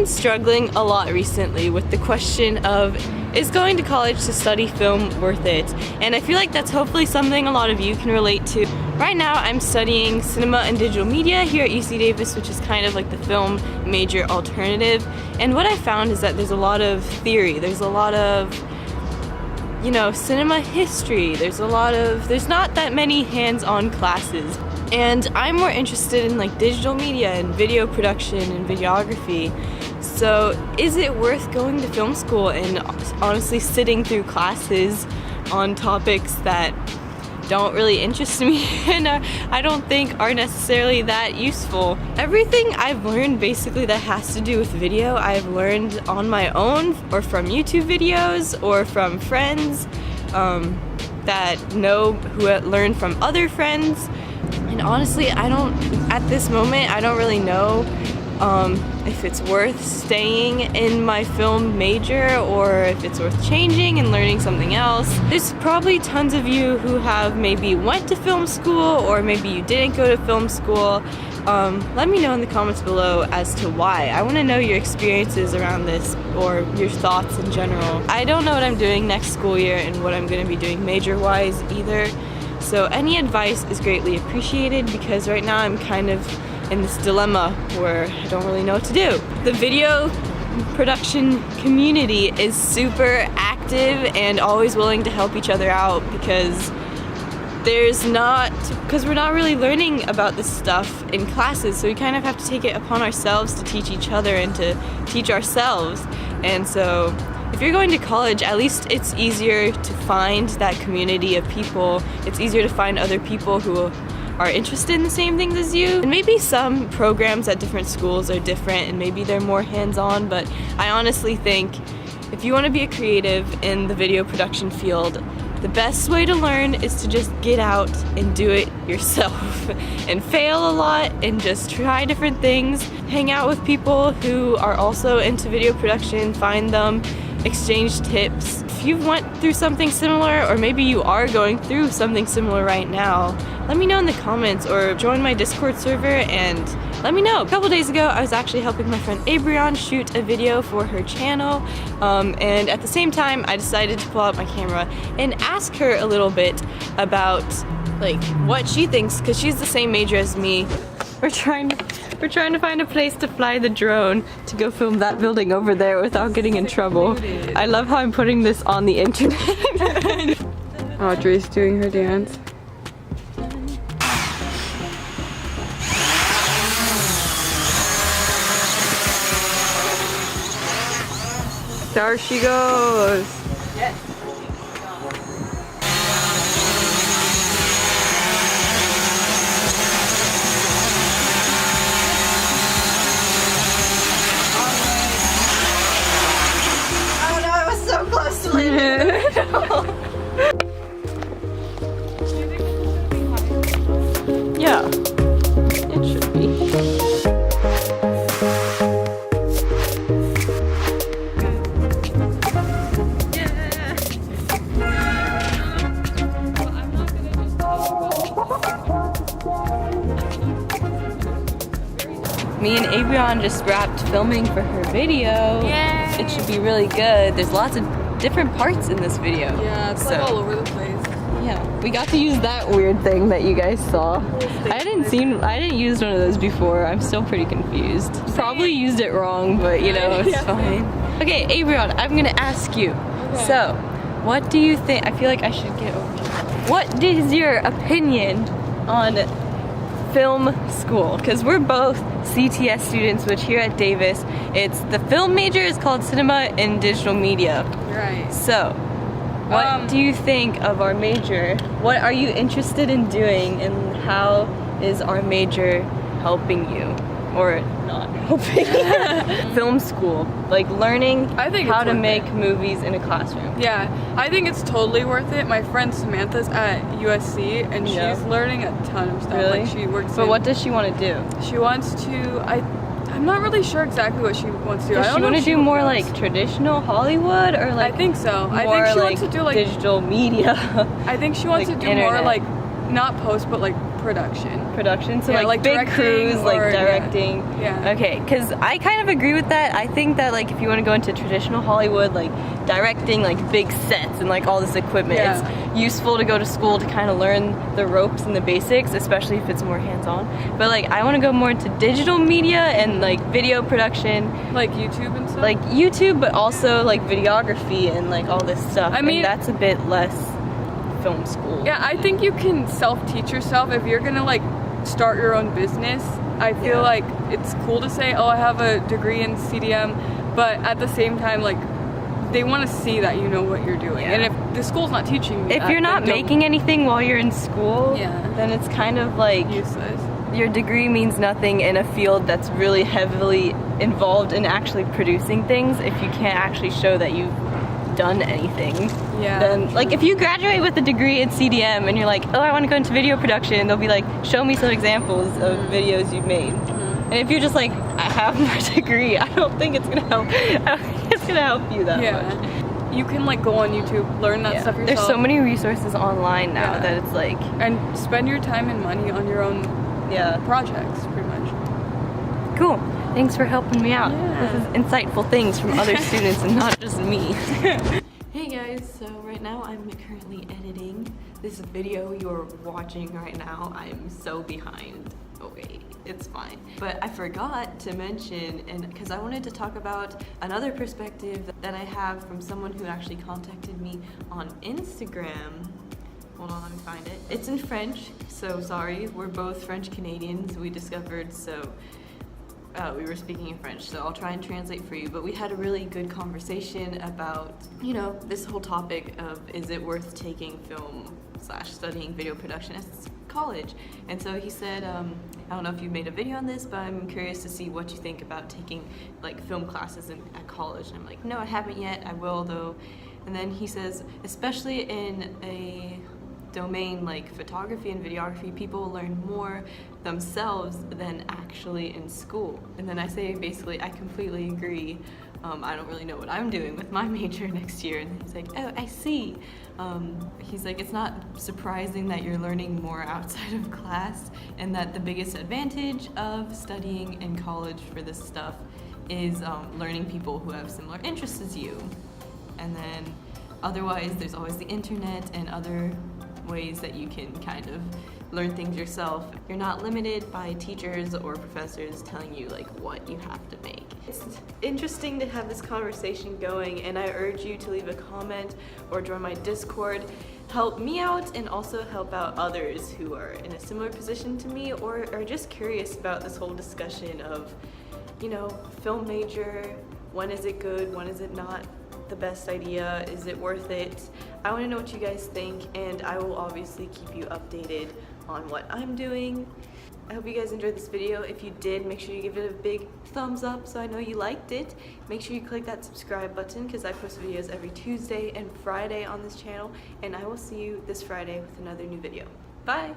Struggling a lot recently with the question of, is going to college to study film worth it? And I feel like that's hopefully something a lot of you can relate to. Right now I'm studying cinema and digital media here at UC Davis, which is kind of like the film major alternative. And what I found is that there's a lot of theory, there's a lot of, you know, cinema history, there's not that many hands-on classes. And I'm more interested in like digital media and video production and videography. So is it worth going to film school and honestly sitting through classes on topics that don't really interest me and I don't think are necessarily that useful? Everything I've learned basically that has to do with video, I've learned on my own or from YouTube videos or from friends who learned from other friends. And honestly, at this moment, I don't really know if it's worth staying in my film major or if it's worth changing and learning something else. There's probably tons of you who have maybe went to film school or maybe you didn't go to film school. Let me know in the comments below as to why. I want to know your experiences around this or your thoughts in general. I don't know what I'm doing next school year and what I'm going to be doing major-wise either. So any advice is greatly appreciated because right now I'm kind of in this dilemma where I don't really know what to do. The video production community is super active and always willing to help each other out because we're not really learning about this stuff in classes, so we kind of have to take it upon ourselves to teach each other and to teach ourselves. And so if you're going to college, at least it's easier to find that community of people. It's easier to find other people who are interested in the same things as you. And maybe some programs at different schools are different and maybe they're more hands-on, but I honestly think if you want to be a creative in the video production field, the best way to learn is to just get out and do it yourself and fail a lot and just try different things. Hang out with people who are also into video production, find them, exchange tips. If you've went through something similar or maybe you are going through something similar right now, let me know in the comments or join my Discord server and let me know. A couple days ago I was actually helping my friend Audrey shoot a video for her channel and at the same time I decided to pull out my camera and ask her a little bit about like what she thinks because she's the same major as me. We're trying to find a place to fly the drone to go film that building over there without getting in trouble. I love how I'm putting this on the internet. Audrey's doing her dance. There she goes. Yes. Yeah, it should be. Me and Audrey just wrapped filming for her video. Yay! It should be really good. There's lots of different parts in this video. Yeah, it's like all over the place. Yeah, we got to use that weird thing that you guys saw. I didn't use one of those before. I'm still pretty confused. Probably used it wrong, but you know, it's fine. Okay, Audrey, I'm gonna ask you. Okay. So, what do you think? I feel like I should get over here. What is your opinion on film school? Because we're both CTS students, which here at Davis, the film major is called Cinema and Digital Media. Right. So, what do you think of our major? What are you interested in doing, and how is our major helping you? Or not helping you? Film school, like learning how to make movies in a classroom. Yeah, I think it's totally worth it. My friend Samantha's at USC and she's learning a ton of stuff. Really? Like she works. But what does she want to do? She wants to, I I'm not really sure exactly what she wants to do. Does she want to do more like traditional Hollywood or like? I think so. More, I think she wants to do like digital media. I think she wants like to do internet. more like not post but like production. So yeah, like big crews, like directing. Yeah. Okay, because I kind of agree with that. I think that like if you want to go into traditional Hollywood, like directing like big sets and like all this equipment, it's useful to go to school to kind of learn the ropes and the basics, especially if it's more hands-on. But like I want to go more into digital media and like video production, like YouTube and stuff. like YouTube, but also like videography and like all this stuff. I mean, and that's a bit less film school. Yeah, I think you can self-teach yourself if you're gonna like start your own business. I feel like it's cool to say, oh, I have a degree in CDM, but at the same time, like they want to see that you know what you're doing. And if the school's not teaching you if you're not making anything while you're in school, then it's kind of like useless. Your degree means nothing in a field that's really heavily involved in actually producing things if you can't actually show that you've done anything. Then like if you graduate with a degree in CDM and you're like, oh, I want to go into video production, they'll be like, show me some examples of videos you've made. And if you're just like, I have my degree, I don't think it's gonna help. I don't think it's gonna help you that much. You can like go on YouTube, learn that stuff yourself. There's so many resources online now that it's like, and spend your time and money on your own projects, pretty much. Cool. Thanks for helping me out. This is insightful things from other students and not just me. Hey guys, so right now I'm currently editing this video you're watching right now. I'm so behind. Okay, it's fine. But I forgot to mention, and because I wanted to talk about another perspective that I have from someone who actually contacted me on Instagram. Hold on, let me find it. It's in French, so sorry. We're both French Canadians, we discovered, so we were speaking in French, so I'll try and translate for you. But we had a really good conversation about, you know, this whole topic of is it worth taking film / studying video production at college. And so he said, I don't know if you made a video on this, but I'm curious to see what you think about taking like film classes at college. And I'm like, no, I haven't yet, I will though. And then he says, especially in a domain like photography and videography, people learn more themselves than actually in school. And then I say, basically, I completely agree. I don't really know what I'm doing with my major next year. And he's like, oh, I see. He's like, it's not surprising that you're learning more outside of class, and that the biggest advantage of studying in college for this stuff is learning people who have similar interests as you. And then otherwise, there's always the internet and other ways that you can kind of learn things yourself. You're not limited by teachers or professors telling you like what you have to make. It's interesting to have this conversation going, and I urge you to leave a comment or join my Discord. Help me out and also help out others who are in a similar position to me or are just curious about this whole discussion of, you know, film major, when is it good, when is it not the best idea, is it worth it? I want to know what you guys think, and I will obviously keep you updated on what I'm doing. I hope you guys enjoyed this video. If you did, make sure you give it a big thumbs up so I know you liked it. Make sure you click that subscribe button because I post videos every Tuesday and Friday on this channel, and I will see you this Friday with another new video. Bye!